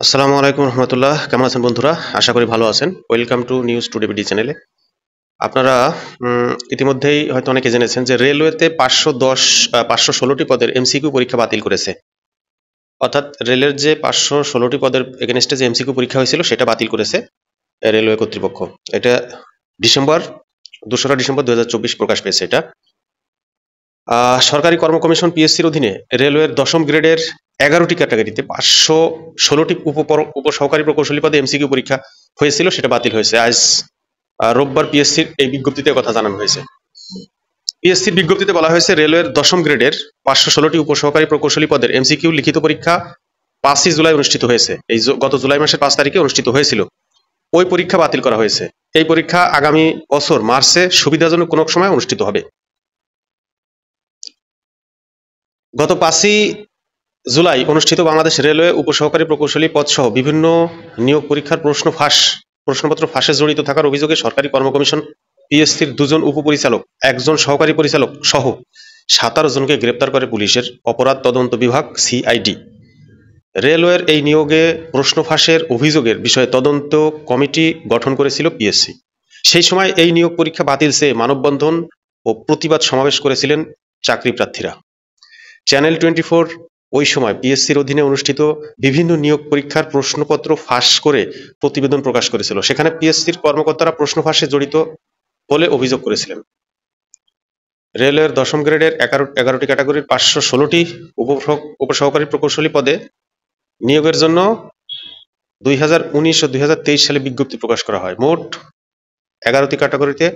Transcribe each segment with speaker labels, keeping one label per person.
Speaker 1: আসসালামু আলাইকুম রহমতুল্লাহ। কেমন আছেন বন্ধুরা? আশা করি ভালো আছেন। Welcome to news today BD চ্যানেলে। আপনারা ইতিমধ্যেই হয়তো অনেকে জেনেছেন যে রেলওয়েতে 516টি পদের এমসিকিউ পরীক্ষা বাতিল করেছে। অর্থাৎ রেলের যে 516টি পদের এগেনস্টে যে এমসিকিউ পরীক্ষা হয়েছিল সেটা বাতিল করেছে রেলওয়ে কর্তৃপক্ষ। এটা দোসরা ডিসেম্বর 2024 প্রকাশ পেয়েছে এটা। সরকারি কর্ম কমিশন পিএসসির অধীনে রেলওয়ের 10ম গ্রেডের 11টি ক্যাটাগরিতে 516টি উপসহকারী প্রকৌশলী পদে এমসিকিউ পরীক্ষা হয়েছিল, সেটা বাতিল হয়েছে। আজ রোববার পিএসসির এই বিজ্ঞপ্তিতে কথা জানানো হয়েছে। পিএসসির বিজ্ঞপ্তিতে বলা হয়েছে রেলওয়ের 10ম গ্রেডের 516টি উপসহকারী প্রকৌশলী পদের এমসিকিউ লিখিত পরীক্ষা 5ই জুলাই অনুষ্ঠিত হয়েছে। গত জুলাই মাসের 5 তারিখে অনুষ্ঠিত হয়েছিল। ওই পরীক্ষা বাতিল করা হয়েছে। এই পরীক্ষা আগামী বছর মার্চে সুবিধাজনক কোনো সময় অনুষ্ঠিত হবে। গত 5ই জুলাই অনুষ্ঠিত বাংলাদেশ রেলওয়ে উপসহকারী প্রকৌশলী পদসহ বিভিন্ন নিয়োগ পরীক্ষার প্রশ্নপত্র ফাঁসে জড়িত থাকার অভিযোগে সরকারি কর্ম কমিশন পিএসসির 2 জন উপপরিচালক, 1 জন সহকারী পরিচালক সহ 17 জনকে গ্রেপ্তার করে পুলিশের অপরাধ তদন্ত বিভাগ সিআইডি। রেলওয়ের এই নিয়োগে প্রশ্ন ফাঁসের অভিযোগের বিষয়ে তদন্ত কমিটি গঠন করেছিল পিএসসি। সেই সময় এই নিয়োগ পরীক্ষা বাতিল চেয়ে মানববন্ধন ও প্রতিবাদ সমাবেশ করেছিলেন চাকরি প্রার্থীরা। চ্যানেল 24 ওই সময় পিএসসির অধীনে অনুষ্ঠিত বিভিন্ন নিয়োগ পরীক্ষার প্রশ্নপত্র ফাঁস করে প্রতিবেদন প্রকাশ করেছিল। সেখানে পিএসসির কর্মকর্তারা প্রশ্ন ফাঁসে জড়িত বলে অভিযোগ করেছিলেন। রেলওয়ের 10ম গ্রেডের 11টি ক্যাটাগরির 516টি উপসহকারী প্রকৌশলী পদে নিয়োগের জন্য 2019 ও 2023 সালে বিজ্ঞপ্তি প্রকাশ করা হয়। মোট 11টি ক্যাটাগরিতে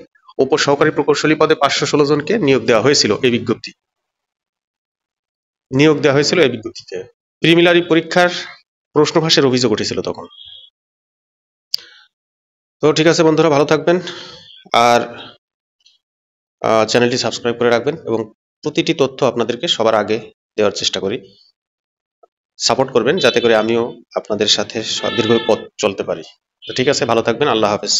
Speaker 1: উপসহকারী প্রকৌশলী পদে 516 জনকে নিয়োগ দেওয়া হয়েছিল এই বিজ্ঞপ্তিতে। প্রিলিমিনারি পরীক্ষার প্রশ্ন ফাঁসের অভিযোগ উঠেছিল তখন। তো ঠিক আছে বন্ধুরা, ভালো থাকবেন আর চ্যানেলটি সাবস্ক্রাইব করে রাখবেন এবং প্রতিটি তথ্য আপনাদেরকে সবার আগে দেওয়ার চেষ্টা করি। সাপোর্ট করবেন যাতে করে আমিও আপনাদের সাথে দীর্ঘ পথ চলতে পারি। তো ঠিক আছে, ভালো থাকবেন। আল্লাহ হাফেজ।